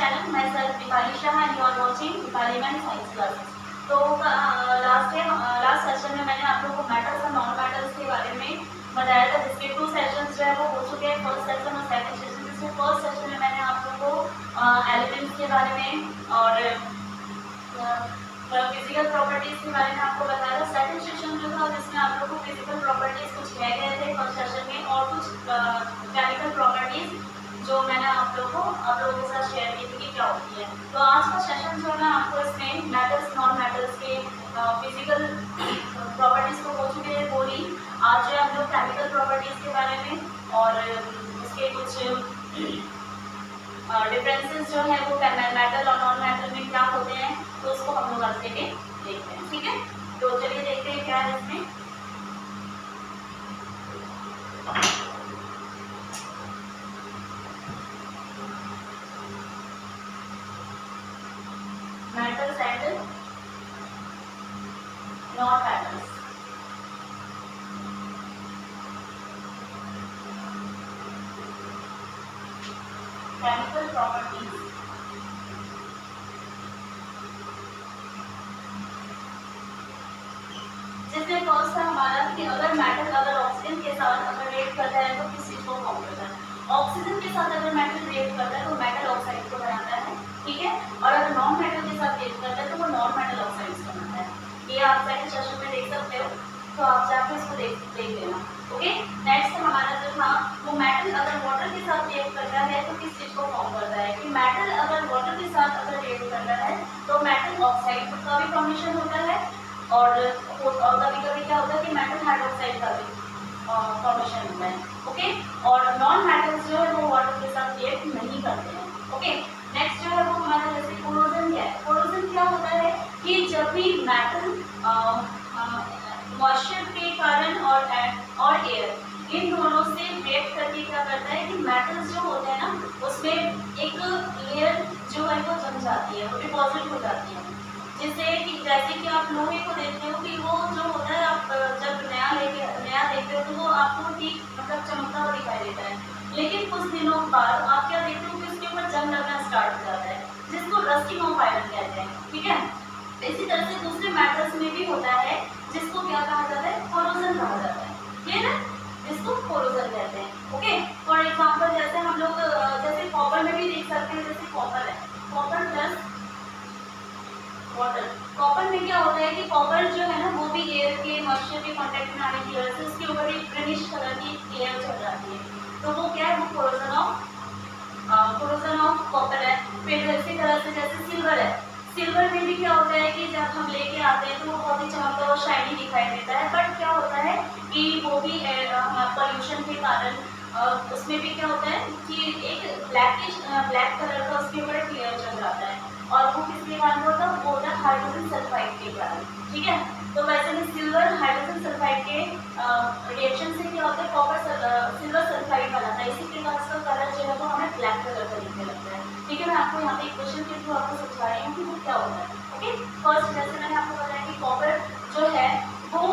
channel. Myself Dipali Shah and you are watching Dipali Man Science Classes. तो last session में मैंने आप लोगों को मेटल्स और नॉन मेटल्स के बारे में बताया था, जिसके 2 सेशंस जो है वो हो चुके हैं, फर्स्ट सेशन और सेकंड सेशन। जिसमें फर्स्ट सेशन में मैंने आप लोगों को एलिमेंट्स के बारे में और फिजिकल प्रॉपर्टीज के बारे में आपको बताया था। सेकंड सेशन जो था जिसमें आप लोगों को फिजिकल प्रॉपर्टीज कुछ रह गए थे फर्स्ट सेशन में, और कुछ केमिकल प्रॉपर्टीज जो मैंने आप लोगों के साथ शेयर की थी कि क्या होती है। तो आज का सेशन जो है आपको इसमें मेटल्स नॉन मेटल्स के फिजिकल प्रॉपर्टीज को हो चुके हैं पूरी। आज जो हम लोग केमिकल प्रॉपर्टीज के बारे में और उसके कुछ डिफरेंसेस जो है वो मेटल और नॉन मेटल में क्या होते हैं, तो उसको हम लोग आज देखते हैं। ठीक है, तो चलिए देखते हैं क्या है इसमें। Metals and non metals. Chemical properties. जिसमें फर्स्ट था हमारा कि अगर मेटल अगर ऑक्सीजन के साथ अगर रिएक्ट करता है तो किस चीज को फॉर्म करता है। ऑक्सीजन के साथ अगर मेटल रिएक्ट करता है तो मेटल ऑक्साइड को बनाता है, ठीक है। और अगर नॉन मेटल के साथ रिएक्ट करता है तो वो नॉन मेटल ऑक्साइड्स बनाता है। ये आप सेकंड सेशन में देख सकते हो, तो आप जाके इसको देख लेना। ओके, नेक्स्ट हमारा जो था वो मेटल अगर वाटर के साथ रिएक्ट करता है तो किस चीज को फॉर्म करता है, कि मेटल अगर वाटर के साथ अगर रिएक्ट करता है तो मेटल ऑक्साइड का भी फॉर्मेशन होता है, और कभी कभी क्या होता है कि मेटल हाइड्रोक्साइड का भी फॉर्मेशन होता है। ओके, और नॉन मेटल्स जो है वो वाटर के साथ रिएक्ट नहीं करते हैं। ओके, नेक्स्ट जो है वो हमारा जैसे कोरोजन क्या है। कोरोजन क्या होता है कि जब भी मेटल मॉइस्चर के कारण और एयर इन दोनों से रिएक्ट करके क्या करता है कि मेटल्स जो होते हैं ना उसमें एक लेयर जो है वो जम जाती है, वो डिपॉजिट हो जाती है। जैसे कि आप लोहे को देखते हो कि वो जो होता है, आप जब नया देखते हो तो वो आपको ठीक मतलब चमकता हुआ दिखाई देता है, लेकिन कुछ दिनों बाद आप क्या देखते हो कि उसके ऊपर जंग लगना स्टार्ट हो जाता है, जिसको रस्टिंग ऑफ आयरन कहते हैं। ठीक है, इसी तरह से दूसरे मेटल्स में भी होता है, जिसको क्या कहा जाता है, कोरोजन कहा जाता है। क्लियर है, जिसको कोरोजन कहते हैं। ओके, फॉर एग्जाम्पल जैसे हम लोग जैसे कॉपर में भी देख सकते हैं, जैसे कॉपर है, कॉपर प्लस वाटर। कॉपर में क्या होता है कि कॉपर जो है ना वो भी एयर के मॉइस्चर के कांटेक्ट में आने की वजह से उसके ऊपर एक ग्रीनिश कलर की लेयर चढ़ जाती है, तो वो क्या है, वो कोरोजन ऑफ कॉपर है। फिर इसी तरह से जैसे सिल्वर है, सिल्वर में भी क्या होता है कि जब हम लेके आते हैं तो वो बहुत ही चमकता और शाइनी दिखाई देता है, बट क्या होता है कि वो भी पॉल्यूशन के कारण उसमें भी क्या होता है कि एक ब्लैक कलर का उसके ऊपर एक लेयर चढ़ जाता है, और वो किसके कारण होता है, वो होता है हाइड्रोजन सल्फाइड के कारण। ठीक है, तो वैसे में सिल्वर हाइड्रोजन सल्फाइड के रिएक्शन से क्या होता है, कॉपर सिल्वर सल्फाइड बनाता है, इसी प्रकार इसका कलर जो है वो हमें ब्लैक कलर का दिखने लगता है। ठीक है, मैं आपको यहाँ पे एक क्वेश्चन के थ्रू आपको समझा रही हूँ कि वो क्या होता है। ओके, फर्स्ट जैसे मैंने आपको बताया कि कॉपर जो है वो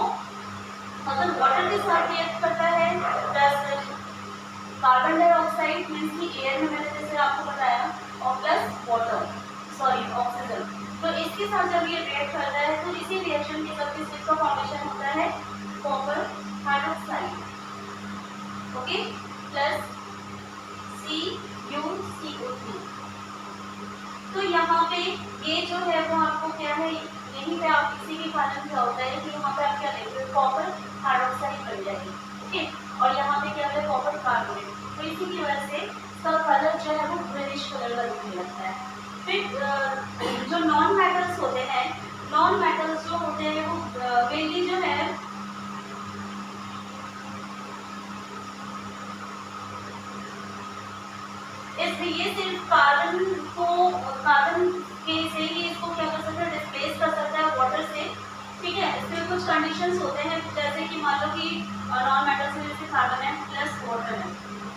अगर वाटर के साथ रिएक्ट करता है प्लस कार्बन डाइऑक्साइड मीन्स की एयर में मैंने जैसे आपको बताया, और प्लस ऑक्सीजन, तो इसके साथ जब ये रिएक्ट करता है तो इसी रिएक्शन के साथ किस चीज का फॉर्मेशन होता है, copper hydroxide. Okay, plus CuCO3। तो यहाँ पे ये जो है वो आपको क्या है, यहीं पे आप इसी के कारण क्या होता है कि यहाँ पे आप क्या देखते हो, कॉपर हाइड्रोक्साइड बन जाएगी। ओके, और यहाँ पे क्या है, कॉपर कार्बोनेट, तो इसी की वजह से इसका कलर जो है वो ग्रीनिश कलर का दिखने लगता है। फिर जो नॉन मेटल्स होते हैं, नॉन मेटल्स जो होते हैं वो मेनली जो है ये सिर्फ कार्बन के से ही इसको क्या कर सकता है, डिस्प्लेस कर सकता है वाटर से। ठीक है, इसमें कुछ कंडीशंस होते हैं, जैसे कि मान लो कि नॉन मेटल्स में जैसे कार्बन है प्लस वाटर है।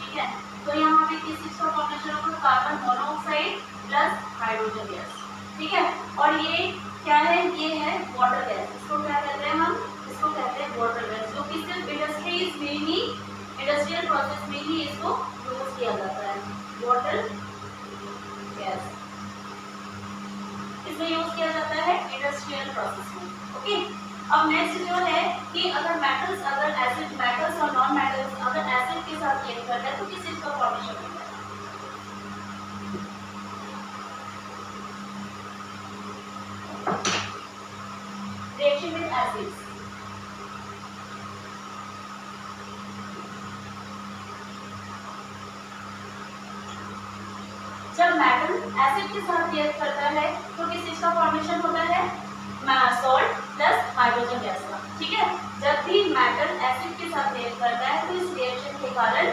ठीक है, तो यहाँ पे किस चीज का फॉर्मेशन होगा, carbon monoxide plus hydrogen gas. ठीक है, और ये क्या है, ये है वाटर गैस। इसको क्या कहते हैं हम, इसको कहते हैं वाटर गैस, जो कि सिर्फ इंडस्ट्रियल प्रोसेस में ही इसको यूज किया जाता है, वाटर गैस। अब नेक्स्ट जो है कि अगर मेटल्स, अगर एसिड, मेटल्स और नॉन मेटल्स अगर एसिड के साथ रिएक्ट करते हैं तो किस चीज का फॉर्मेशन होता है? Reaction with acids. जब मेटल एसिड के साथ रिएक्ट करता है तो किस चीज का फॉर्मेशन होता है? सॉल्ट प्लस हाइड्रोजन गैस का। ठीक है, जब भी मेटल एसिड के साथ रिएक्ट करता है तो इस रिएक्शन के कारण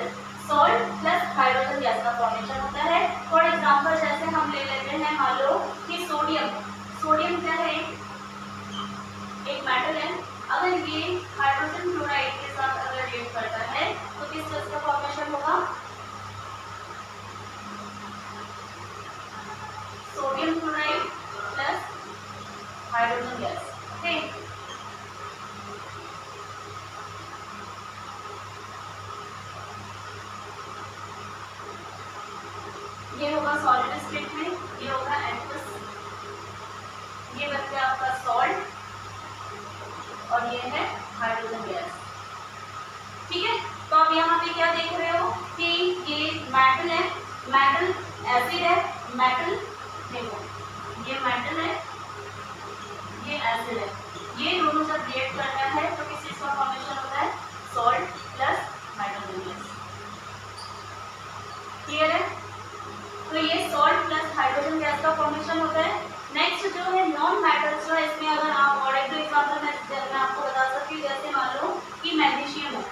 सॉल्ट प्लस हाइड्रोजन गैस का फॉर्मेशन होता है। फॉर एग्जांपल जैसे हम ले लेते हैं, मान लो कि सोडियम, सोडियम क्या है? एक मेटल है। अगर ये हाइड्रोजन क्लोराइड के साथ अगर रिएक्ट करता है तो किस चीज का फॉर्मेशन होगा? Sodium chloride plus hydrogen gas. Okay, ये होगा सॉलिड स्टेट में, ये होगा एक्वस, ये बन गया आपका सॉल्ट और ये है हाइड्रोजन गैस। ठीक है, तो आप यहाँ पे क्या देख रहे हो कि ये मेटल है, मेटल एसिड है, मेटल देखो ये मेटल है, ये एसिड है, ये दोनों जब रिएक्ट करता है तो किस चीज का फॉर्मेशन होता है? Salt plus hydrogen gas. Clear है? तो ये सॉल्ट प्लस हाइड्रोजन गैस का फॉर्मेशन होता है। नेक्स्ट जो है नॉन मेटल्स जो है, इसमें अगर आप और एक दो एग्जांपल मैं आपको बता सकती हूँ, जैसे मान लो कि मैग्नीशियम है,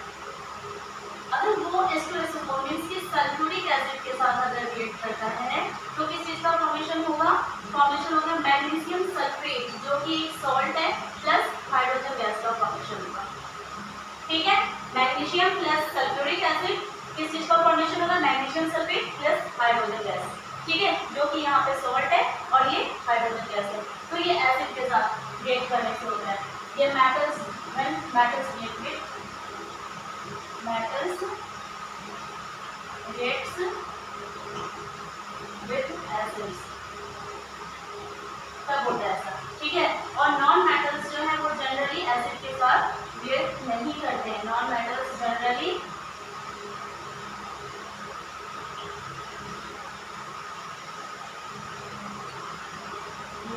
अगर वो H2SO4 मींस कि सल्फ्यूरिक एसिड के साथ अगर रिएक्ट करता है तो किस चीज का फॉर्मेशन होगा? फॉर्मेशन होगा मैग्नीशियम सल्फेट, जो कि सॉल्ट है, प्लस हाइड्रोजन गैस का फॉर्मेशन होगा। ठीक है, मैग्नीशियम प्लस सल्फ्यूरिक एसिड, किस चीज का फॉर्मेशन होगा? Magnesium sulphate plus hydrogen gas. ठीक है, जो कि यहाँ पे सॉल्ट है और ये हाइड्रोजन गैस है। तो ये एसिड के साथ रिएक्ट करने से होता है। ये metals, when metals react with, metals reacts with acids, तब होता है ऐसा। ठीक है, और नॉन मेटल्स जो है वो जनरली एसिड के साथ रिएक्ट नहीं करते हैं। Non metals generally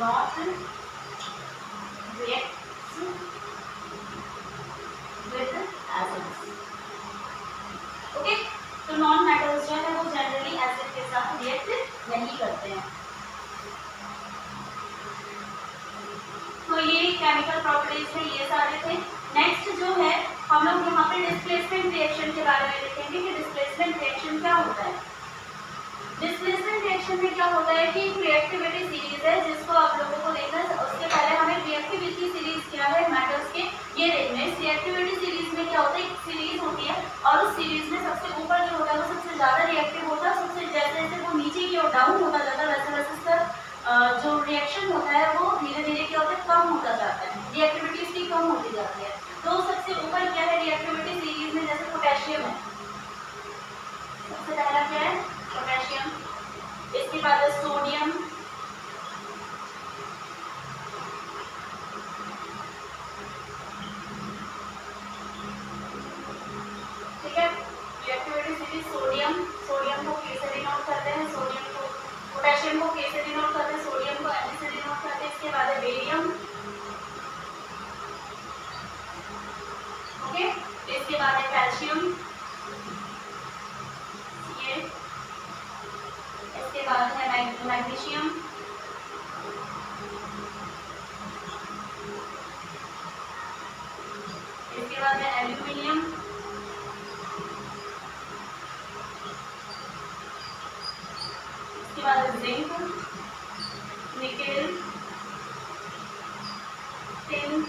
not reacts with acids. Okay, तो नॉन मेटल्स जो है वो जनरली एसिड के साथ रिएक्ट नहीं करते हैं। तो ये केमिकल प्रॉपर्टीज है, ये सारे थे। नेक्स्ट जो है हम लोग यहाँ पे डिस्प्लेसमेंट रिएक्शन के बारे में देखेंगे कि डिस्प्लेसमेंट रिएक्शन क्या होता है। डिस्प्लेसमेंट रिएक्शन में क्या होता है कि रिएक्टिविटी सीरीज है जिसको आप लोगों को देखना है। उसके पहले हमें रिएक्टिविटी सीरीज क्या है मेटल्स के ये देखना है। इस रिएक्टिविटी सीरीज में क्या होता है, एक सीरीज होती है और उस सीरीज में सबसे ऊपर जो होता है वो सबसे ज्यादा रिएक्टिव होता है, सबसे जैसे जैसे वो नीचे की ओर डाउन होता जाता है वैसे वैसे उसका जो रिएक्शन होता है वो धीरे धीरे क्या होता है, कम होता जाता है, रिएक्टिविटी इसकी कम होती जाती है। तो सबसे ऊपर क्या है रिएक्टिविटी सीरीज में, जैसे पोटेशियम है, सबसे पहला क्या है पोटेशियम, इसके बाद है सोडियम, ठीक है, रिएक्टिविटी सीरीज सोडियम, सोडियम को के से डिनोट करते हैं, सोडियम को, पोटेशियम को के से डिनोट करते हैं, सोडियम को एन से डिनोट करते हैं। इसके बाद है बेरियम, ओके, इसके बाद है कैल्शियम, ये, इसके बाद है मैग्नीशियम, इसके बाद है एल्यूमिनियम, इसके बाद है zinc, nickel, tin,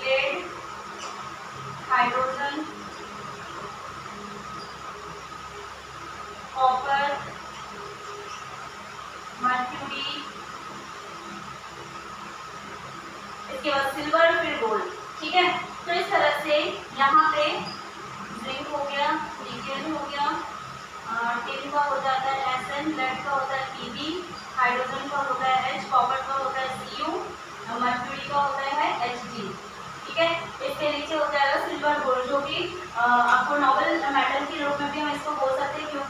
lead, hydrogen, copper, mercury, इसके बाद सिल्वर, फिर गोल्ड। ठीक है, तो इस तरह से यहाँ पे जिंक हो गया, निकेल हो गया, टिन का हो जाता है Sn, लेड का होता है Pb, हाइड्रोजन का होता है H, कॉपर का होता है Cu, मर्क्यूरी का होता है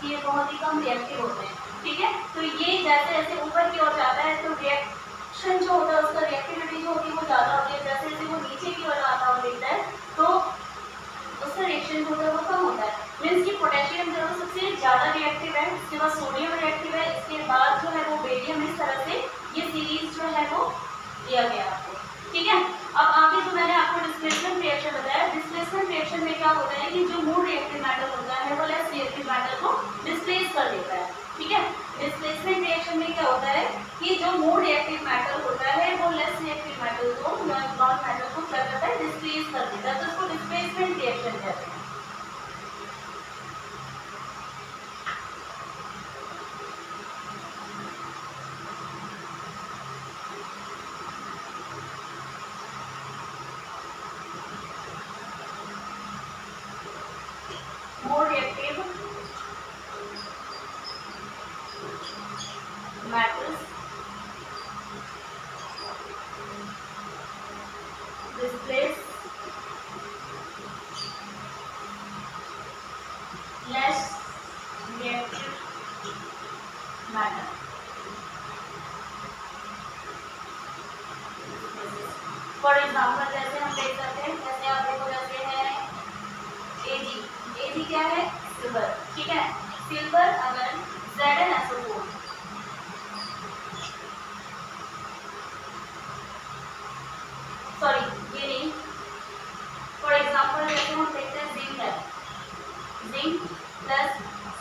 ये बहुत ही कम रिएक्टिव होते हैं, ठीक है। तो ये जैसे जैसे ऊपर की ओर जाता है तो रिएक्शन जो होता है उसका रिएक्टिविटी जो होती है वो ज़्यादा होती है, जैसे जैसे वो नीचे की ओर आता हुआ दिखता है तो उसका रिएक्शन जो होता है वो कम होता है। मीन्स कि पोटेशियम जो है सबसे ज़्यादा रिएक्टिव है, इसके बाद सोडियम रिएक्टिव है, इसके बाद जो है वो बेरियम। इस तरह से ये सीरीज जो है वो दिया गया आपको, ठीक है। अब आगे जो मैंने आपको डिस्प्लेसमेंट रिएक्शन बताया, डिस्प्लेसमेंट रिएक्शन में क्या होता है कि जो मूल रिएक्टिव मैटर होता है वो लेस रिएक्टिव मैटर को डिस्प्लेस कर देता है, ठीक है। डिस्प्लेसमेंट रिएक्शन में क्या होता है कि जो मूल रिएक्टिव मैटर होता है वो लेस रिएक्टिव मैटर को नॉन मैटर को क्या करता है, डिस्प्लेस कर देता है, तो इसको डिस्प्लेसमेंट रिएक्शन कहते हैं। more reactive matters displace less reactive matter। For example जैसे हम देख सकते हैं, जैसे आप देखो जैसे है एजी, एजी क्या है, सिल्वर, ठीक है। सिल्वर अगर ZnSO4 सॉरी ये नहीं, फॉर एग्जाम्पल जैसे हम देखते हैं जिंक है, जिंक प्लस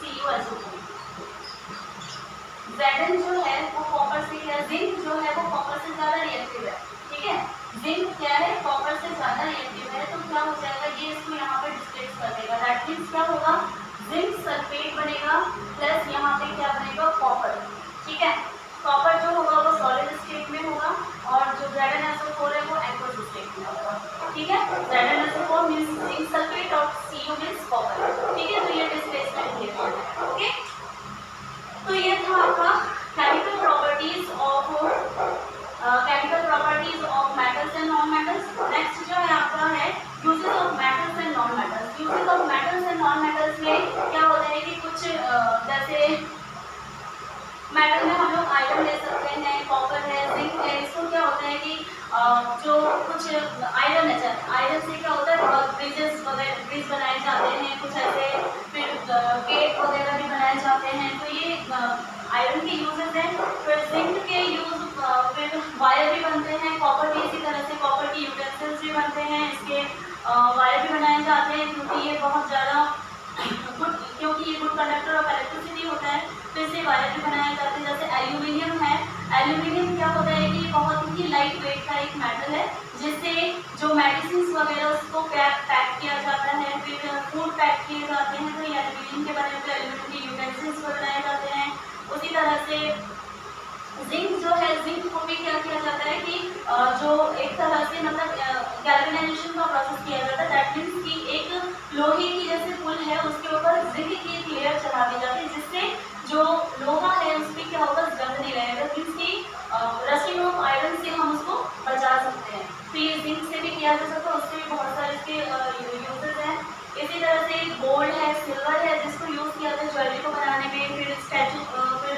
CuSO4, Zn जो है वो कॉपर से क्या, जिंक जो है वो कॉपर से ज़्यादा रिएक्टिव है, ठीक है। जिंक क्या है, कॉपर से ज़्यादा रिएक्टिव है, तो क्या हो जाएगा, ये इसको यहाँ पे डिस्प्लेस कर देगा। दैट मीन्स क्या होगा, जिंक सल्फेट बनेगा प्लस यहाँ पे क्या बनेगा, कॉपर, ठीक है। कॉपर जो होगा वो सॉलिड स्टेट में होगा और जो ZnSO4 है वो एक्वस स्टेट में होगा, ठीक है। ZnSO4 मीन्स जिंक सल्फेट और Cu मीन्स कॉपर, ठीक है। तो ये डिस्प्लेसमेंट रिएक्शन है, ओके। तो ये था आपका chemical properties of metals and non metals. Next जो है आपका है uses of metals and non metals. Uses of metals and non metals में क्या होता है कि कुछ जैसे मेटल में हम लोग आयरन ले सकते हैं, कॉपर है, जिंक है। इसको क्या होता है कि जो कुछ आयरन है, आयरन से क्या होता है ब्रिजेस वगैरह, ब्रिज बनाए जाते हैं, कुछ ऐसे फिर गेट वगैरह भी बनाए जाते हैं, तो ये आयरन के यूजेस हैं। फिर जिंक के यूज, फिर वायर भी बनते हैं, कॉपर भी इसी तरह से कॉपर के यूटेंसिल्स भी बनते हैं, इसके वायर भी बनाए जाते हैं क्योंकि ये बहुत ज़्यादा क्योंकि ये गुड कंडक्टर ऑफ इलेक्ट्रिसिटी होता है, तो इससे वायर भी बनाए जाते हैं। जैसे एल्यूमिनियम है, एल्यूमिनियम क्या होता है कि बहुत ही लाइट वेट का एक मेटल है, जिससे जो मेडिसिन वगैरह उसको पैक किया जाता है, फिर फूड पैक किए जाते हैं, तो ये एल्यूमिनियम के बने हुए एल्यूमिनियम के यूटेंसिल्स बनाए जाते हैं। उसी तरह से जिंक जो है, जिंक को भी क्या किया जाता है कि जो एक तरह से मतलब गैल्वेनाइजेशन का प्रोसेस किया जाता है। दैट मीन्स कि एक लोहे की जैसे पुल है उसके ऊपर जिंक की एक लेयर चढ़ा दी जाती है, जिससे जो लोहा है उस पर क्या होगा, जंग नहीं रहेगा, मीन्स कि रस्टिंग ऑफ आयरन से हम उसको बचा सकते हैं। तो ये जिंक से भी किया जा सकता है, उससे भी बहुत सारे इसके यूजेस हैं। इसी तरह से गोल्ड है, सिल्वर है, जिसको यूज़ किया जाता है ज्वेलरी को बनाने में, फिर स्टैचू, फिर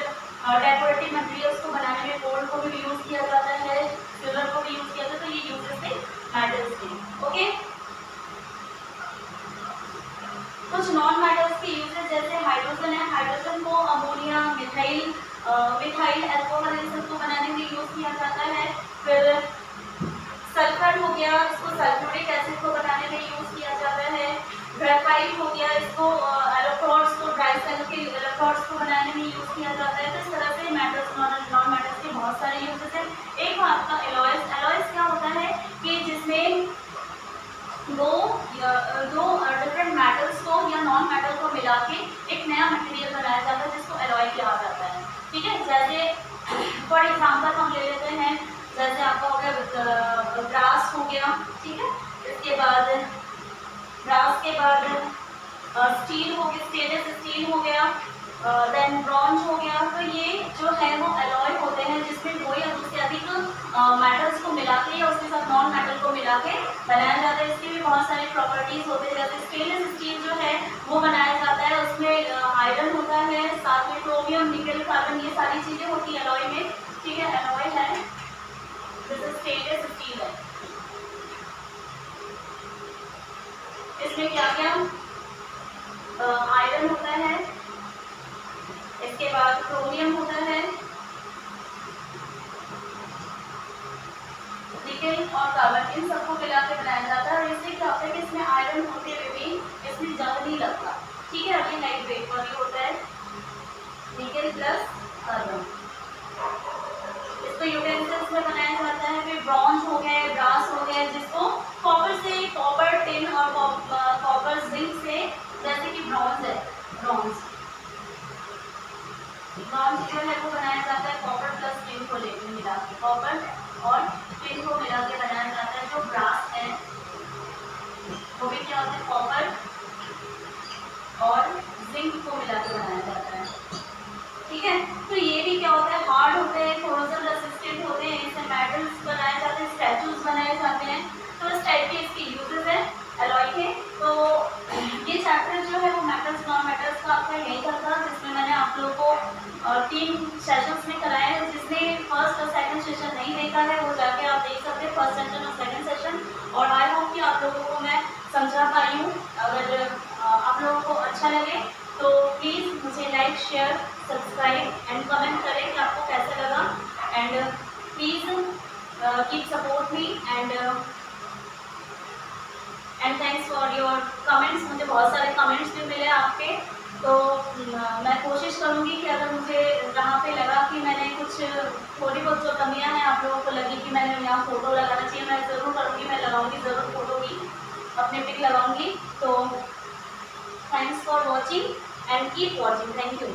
डेकोरेटिव मटेरियल्स को बनाने में गोल्ड को भी यूज़ किया जाता है, सिल्वर को भी यूज़ किया जाता है। तो ये यूजेस थे मेटल्स के, ओके। कुछ नॉन मेटल्स के यूजेस जैसे हाइड्रोजन है, हाइड्रोजन को अमोनिया, मिथाइल अल्कोहल इन सबको बनाने में यूज़ किया जाता है। फिर सल्फर हो गया, इसको सल्फ्यूरिक एसिड को बनाने में यूज़ किया जाता है। ग्रेफाइट हो गया, इसको इलेक्ट्रोड्स को, ड्राई सेल के इलेक्ट्रोड्स को बनाने में यूज़ किया जाता है। तो इस तरह से मेटल्स, नॉन मेटल्स के बहुत सारे यूजेस हैं। एक आपका एलॉयस, एलॉयस क्या होता है कि जिसमें दो डिफरेंट मेटल्स को या नॉन मेटल को मिला के एक नया मटेरियल बनाया जाता है, जिसको एलॉय कहा जाता है, ठीक है। जैसे फॉर एग्जांपल हम ले लेते हैं, जैसे आपका हो गया ब्रास हो गया, ठीक है। इसके बाद ब्रास के बाद स्टील हो गया, स्टेनलेस स्टील हो गया, देन ब्रॉन्ज हो गया। तो ये जो है वो एलॉय होते हैं जिसमें दो या दो से अधिक मेटल्स को मिला के या उसके साथ नॉन मेटल को मिला के बनाया जाता है। इसकी भी बहुत सारी प्रॉपर्टीज होते हैं। जैसे स्टेनलेस स्टील जो है वो बनाया जाता है, उसमें आयरन होता क्रोमियम, निकल, कार्बन, ये सारी चीजें होती है एलॉय में, ठीक है। एलॉय है जैसे स्टेनलेस स्टील है, इसमें क्या क्या आयरन होता है, इसके बाद क्रोमियम होता है, निकल और कार्बन, इन सबको मिला के बनाया जाता है। और इससे क्या होता है कि इसमें आयरन होते हुए भी इसमें जंग नहीं लगता, ठीक है। अभी लाइट वेट पर ही होता है निकल प्लस कार्बन। इसको यूटेंसिल्स में बनाया जाता है। फिर ब्रॉन्ज हो गया, ब्रास हो गया, जिसको कॉपर से, कॉपर, टिन और कॉपर जिंक से, जैसे कि ब्रॉन्ज है, ब्रॉन्ज जो है वो बनाया जाता है कॉपर प्लस टिन को लेकर मिला के, कॉपर और टिन को मिला के बनाया जाता है। जो ब्रास है वो भी क्या होता है, कॉपर और जिंक को मिला के बनाया जाता है, ठीक है। तो ये भी क्या होता है, हार्ड होते हैं, कोरोजन रेसिस्टेंट होते हैं, इससे मेटल्स बनाए जाते हैं, स्टैचूज बनाए जाते हैं। तो इस टाइप के इसके यूजेस है एलॉय के। तो ये चैप्टर जो है वो मेटल्स नॉन मेटल्स का आपका यही था, जिसमें मैंने आप लोगों को 3 सेशंस में कराया है। जिसने फर्स्ट और सेकंड सेशन नहीं देखा है वो जाके आप देख सकते हैं, फर्स्ट सेशन और सेकंड सेशन। और आई होप कि आप लोगों को मैं समझा पाई हूँ। अगर आप लोगों को अच्छा लगे तो प्लीज़ मुझे like, share, subscribe and comment करें कि आपको कैसा लगा। And please keep support me and thanks for your comments. मुझे बहुत सारे कमेंट्स भी मिले आपके, तो मैं कोशिश करूँगी कि अगर मुझे जहाँ पे लगा कि मैंने कुछ थोड़ी बहुत जो कमियाँ हैं आप लोगों को लगी कि मैंने यहाँ फ़ोटो लगाना चाहिए, मैं ज़रूर करूँगी, मैं लगाऊँगी ज़रूर फ़ोटो की, अपने पिक लगाऊँगी। तो thanks for watching and keep watching. Thank you.